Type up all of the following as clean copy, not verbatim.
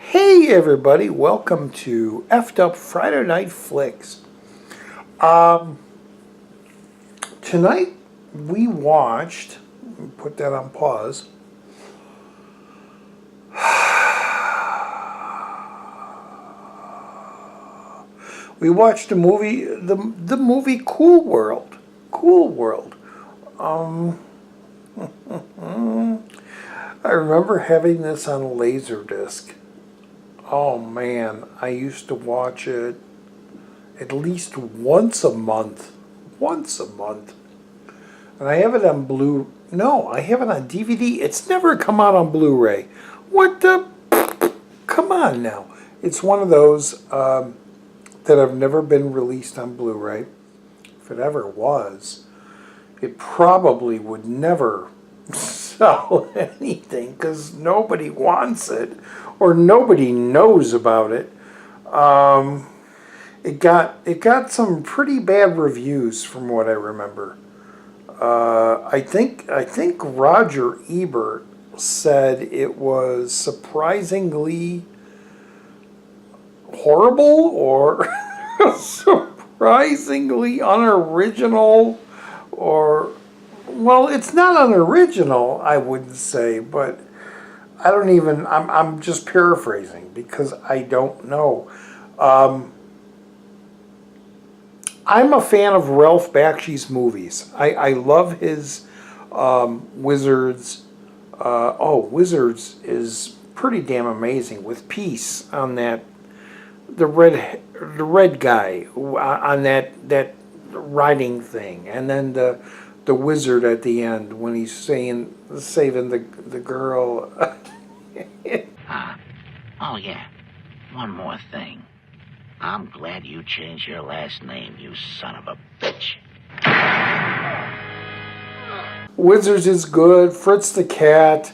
Hey everybody, welcome to Effed Up Friday Night Flicks. Tonight we watched, put that on pause, we watched the movie, the movie Cool World. I remember having this on Laserdisc. Oh man, I used to watch it at least once a month. And I have it on I have it on DVD. It's never come out on Blu-ray. What the? Come on now. It's one of those that have never been released on Blu-ray. If it ever was, it probably would never sell anything because nobody wants it or nobody knows about it. It got some pretty bad reviews from what I remember. I think Roger Ebert said it was surprisingly horrible or surprisingly unoriginal, or well, it's not unoriginal, I wouldn't say, but I don't even, I'm just paraphrasing because I don't know. I'm a fan of Ralph Bakshi's movies. I love his Wizards. Wizards is pretty damn amazing with Peace on that, the red guy on that riding thing, and then the wizard at the end when he's saving the girl. Oh yeah, one more thing. I'm glad you changed your last name, you son of a bitch. Wizards is good. Fritz the Cat.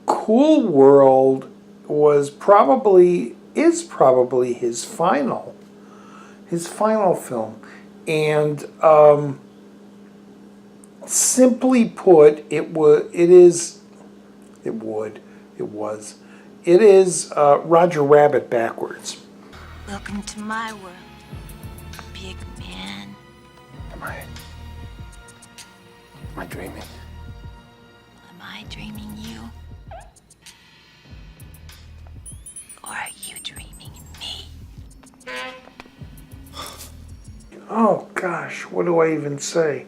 Cool World is probably his final film, and simply put, it is Roger Rabbit backwards. Welcome to my world, big man. Am I dreaming? Am I dreaming you? Or are you dreaming me? Oh gosh, what do I even say?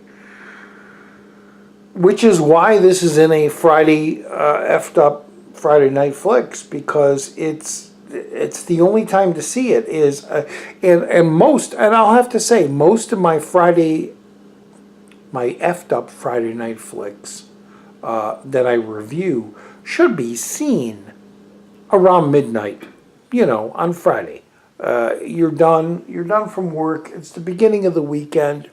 Which is why this is in a Friday, effed up Friday Night Flicks, because it's the only time to see it is, and I'll have to say, most of my effed up Friday Night Flicks that I review should be seen around midnight, on Friday. You're done from work. It's the beginning of the weekend.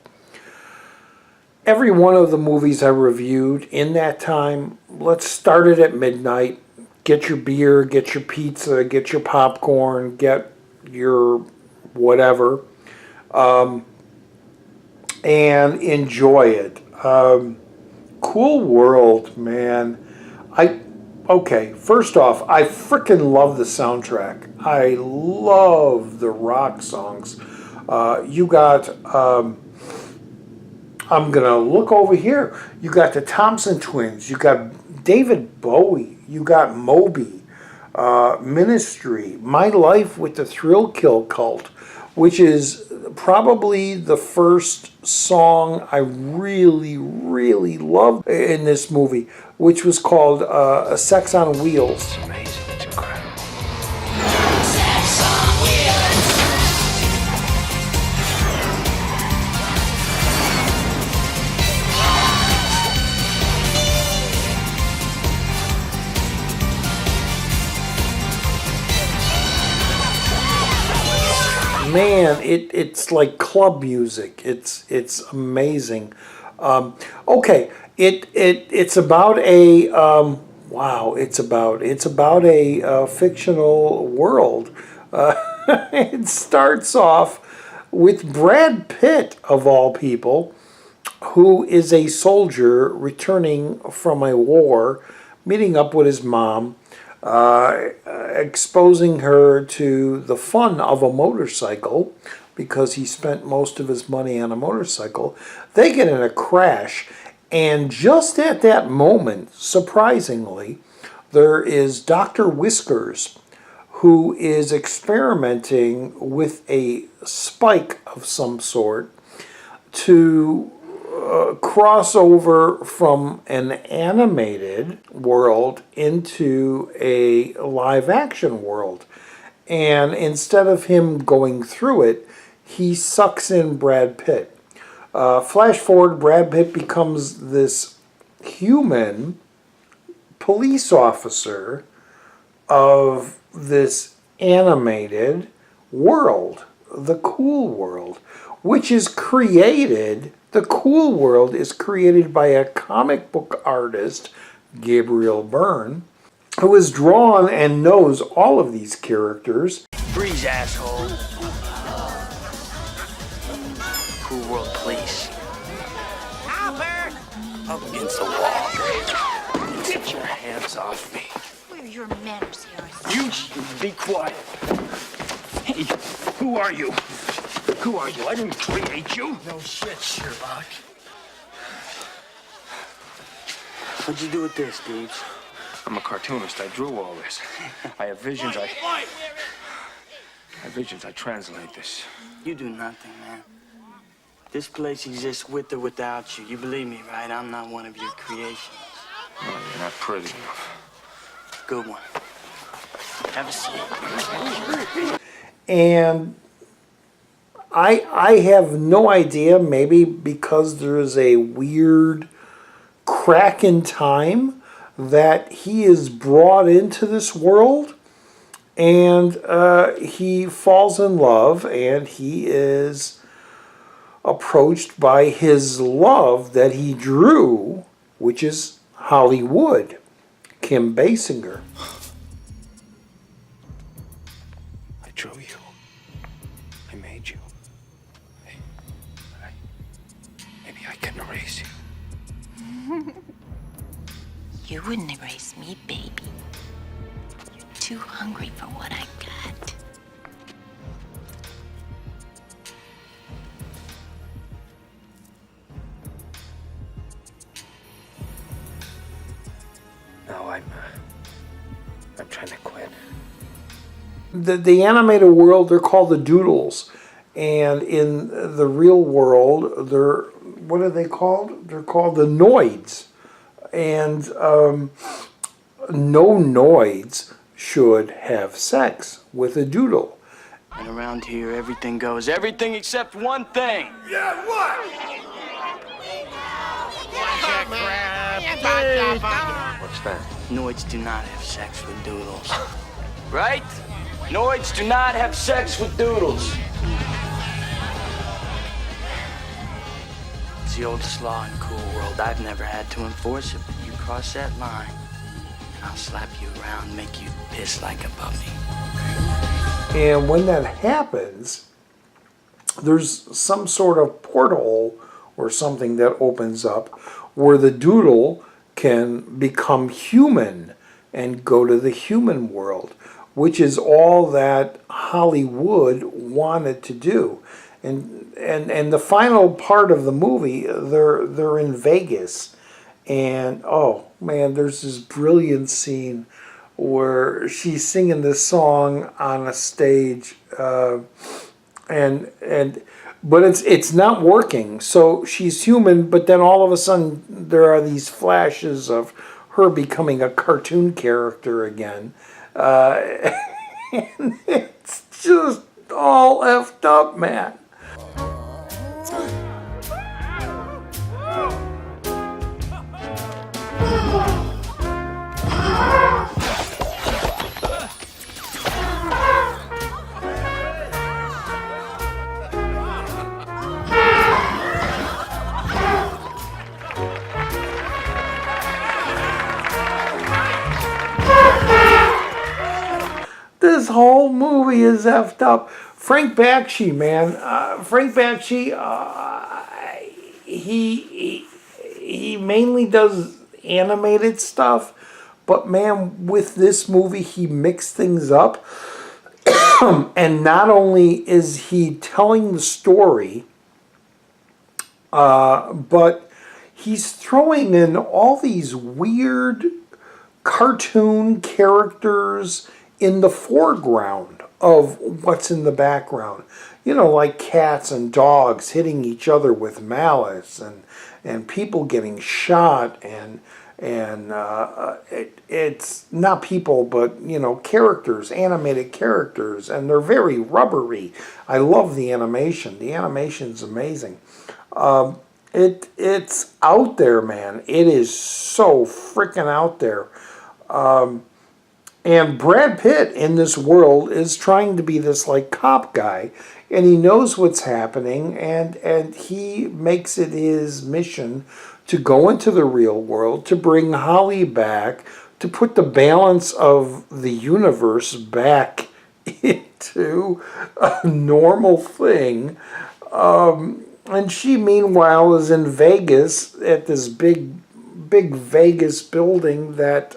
Every one of the movies I reviewed in that time, let's start it at midnight. Get your beer, get your pizza, get your popcorn, get your whatever, and enjoy it. Cool World, man. First off, I frickin' love the soundtrack. I love the rock songs. You got, I'm going to look over here. You got the Thompson Twins. You got David Bowie. You got Moby. Ministry. My Life with the Thrill Kill Cult, which is probably the first song I really, really loved in this movie, which was called Sex on Wheels. It's amazing. It's incredible. Sex on wheels. man, it's like club music. It's amazing. Okay, it's about a wow. It's about a fictional world. It starts off with Brad Pitt of all people, who is a soldier returning from a war, meeting up with his mom, exposing her to the fun of a motorcycle because he spent most of his money on a motorcycle. They get in a crash, and just at that moment, surprisingly, there is Dr. Whiskers, who is experimenting with a spike of some sort to cross over from an animated world into a live action world. And instead of him going through it, he sucks in Brad Pitt. Flash forward, Brad Pitt becomes this human police officer of this animated world, the Cool World, which is created, the Cool World is created by a comic book artist, Gabriel Byrne, who has drawn and knows all of these characters. Freeze, asshole. Cool World Police. Albert! Up against the wall. Get your hands off me. Where are your manners here? You be quiet. Hey, who are you? Who are you? I didn't create you. No shit, Sherlock. What'd you do with this, dude? I'm a cartoonist. I drew all this. I have visions. I have visions. I translate this. You do nothing, man. This place exists with or without you. You believe me, right? I'm not one of your creations. No, you're not pretty enough. Good one. Have a seat. And I have no idea, maybe because there is a weird crack in time, that he is brought into this world, and he falls in love, and he is approached by his love that he drew, which is Hollywood, Kim Basinger. I drew you. I made you. Maybe I can erase you. You wouldn't erase me, baby. You're too hungry for what I got. No, I'm trying to quit. The animated world, they're called the Doodles. And in the real world, what are they called? They're called the Noids. And no Noids should have sex with a doodle. And around here, everything goes. Everything except one thing. Yeah, what? What's that? Noids do not have sex with doodles. Right? Noids do not have sex with doodles. It's the oldest law in Cool World. I've never had to enforce it, but you cross that line, and I'll slap you around and make you piss like a puppy. And when that happens, there's some sort of portal or something that opens up where the doodle can become human and go to the human world, which is all that Hollywood wanted to do. And the final part of the movie, they're in Vegas, and oh man, there's this brilliant scene where she's singing this song on a stage, but it's not working. So she's human, but then all of a sudden there are these flashes of her becoming a cartoon character again, and it's just all effed up, man. this whole movie is effed up. Frank Bakshi, man. Frank Bakshi, he mainly does animated stuff, but man, with this movie, he mixed things up. And not only is he telling the story, but he's throwing in all these weird cartoon characters in the foreground of what's in the background. You know, like cats and dogs hitting each other with mallets, and people getting shot, and it's not people, but you know, characters, animated characters, and they're very rubbery. I love the animation. The animation's amazing. It's out there, man. It is so freaking out there. And Brad Pitt in this world is trying to be this like cop guy, and he knows what's happening, and he makes it his mission to go into the real world, to bring Holly back, to put the balance of the universe back into a normal thing. And she, meanwhile, is in Vegas at this big Vegas building that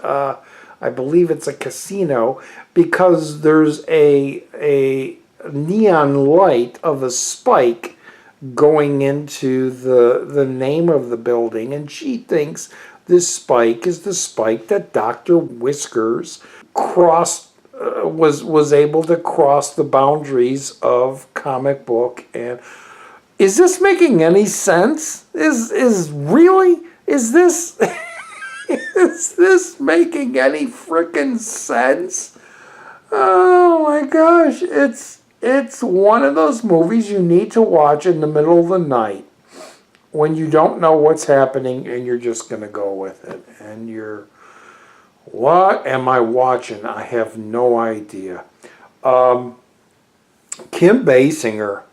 I believe it's a casino, because there's a neon light of a spike going into the name of the building, and she thinks this spike is the spike that Dr. Whiskers crossed, was able to cross the boundaries of comic book. And is this making any sense? Is this is this making any frickin' sense? Oh my gosh, it's one of those movies you need to watch in the middle of the night when you don't know what's happening and you're just going to go with it. And you're, what am I watching? I have no idea. Kim Basinger,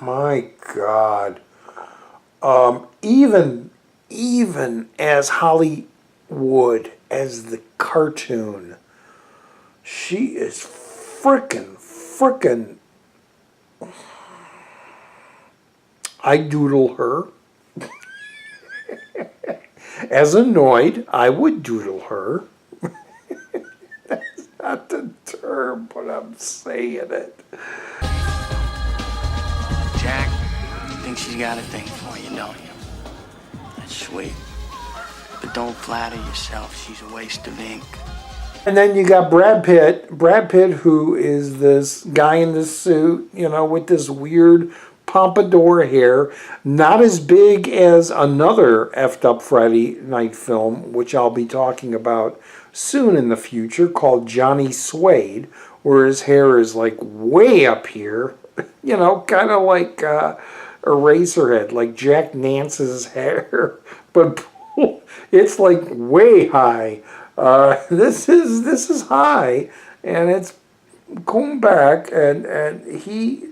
my God. Even as Hollywood, as the cartoon, she is frickin'. I doodle her. As annoyed, I would doodle her. That's not the term, but I'm saying it. Jack, you think she's got a thing for you, don't you? That's sweet. But don't flatter yourself. She's a waste of ink. And then you got Brad Pitt, who is this guy in this suit, you know, with this weird pompadour hair, not as big as another effed up Friday night film, which I'll be talking about soon in the future, called Johnny Suede, where his hair is like way up here, you know, kind of like Eraserhead, like Jack Nance's hair, but it's like way high. This is high, and it's going back, and he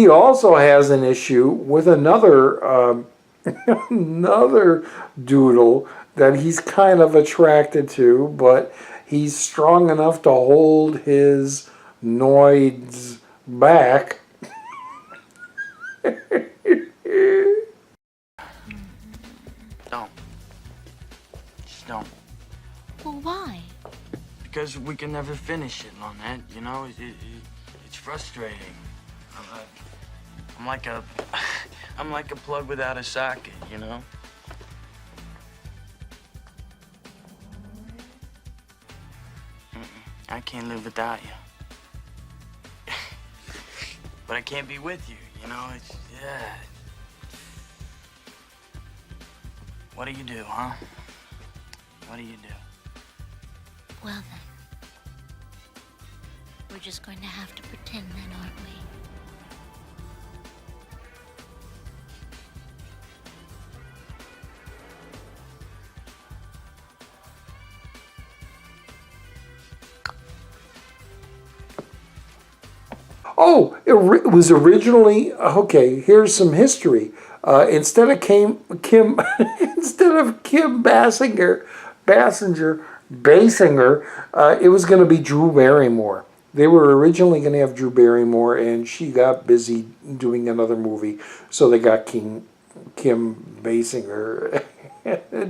also has an issue with another another doodle that he's kind of attracted to, but he's strong enough to hold his noids back. Don't. Just don't. Well, why? Because we can never finish it, Lonette. You know, it's frustrating. I'm like a plug without a socket, you know? I can't live without you. But I can't be with you, you know? It's, yeah. What do you do, huh? What do you do? Well, then. We're just going to have to pretend then, aren't we? Oh, it was originally, okay, here's some history. Instead of Kim Basinger, it was going to be Drew Barrymore. They were originally going to have Drew Barrymore, and she got busy doing another movie, so they got Kim Basinger.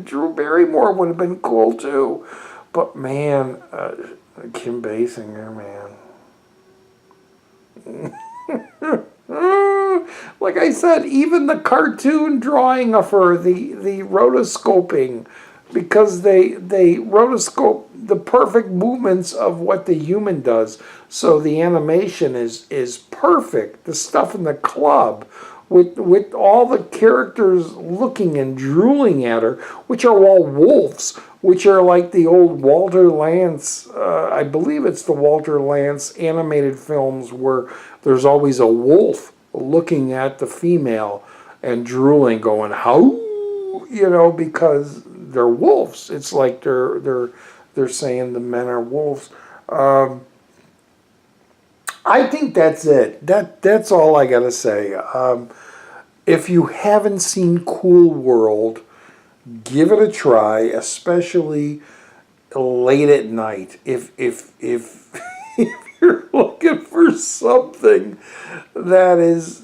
Drew Barrymore would have been cool too, but man, Kim Basinger, man. Like I said, even the cartoon drawing of her, the rotoscoping, because they rotoscope the perfect movements of what the human does. So the animation is perfect. The stuff in the club with all the characters looking and drooling at her, which are all wolves, which are like the old Walter Lantz, I believe it's the Walter Lantz animated films where there's always a wolf looking at the female and drooling, going, how? You know, because they're wolves. It's like they're saying the men are wolves. I think that's it. That's all I gotta say. If you haven't seen Cool World, give it a try, especially late at night. If if you're looking for something that is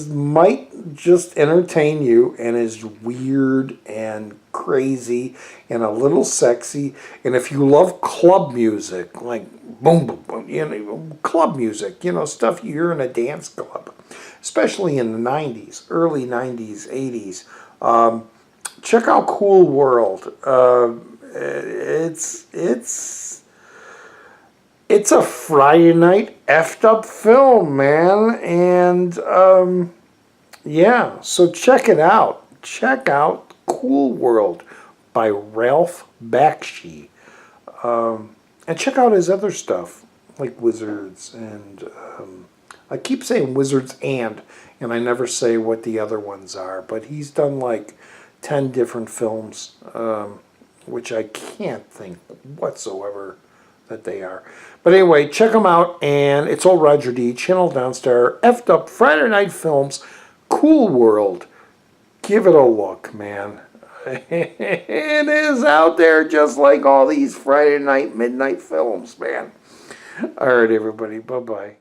might just entertain you and is weird and crazy and a little sexy, and if you love club music, like boom boom boom, you know, club music, you know, stuff you hear in a dance club, especially in the 90s, early 90s, 80s, check out Cool World. It's a Friday night effed up film, man, and yeah, so check it out. Check out Cool World by Ralph Bakshi, and check out his other stuff like Wizards and I keep saying Wizards and I never say what the other ones are, but he's done like 10 different films, which I can't think whatsoever that they are. But anyway, check them out, and it's all Roger D, Channel Downstar, effed up Friday Night Films, Cool World. Give it a look, man. It is out there just like all these Friday night, midnight films, man. All right, everybody, bye-bye.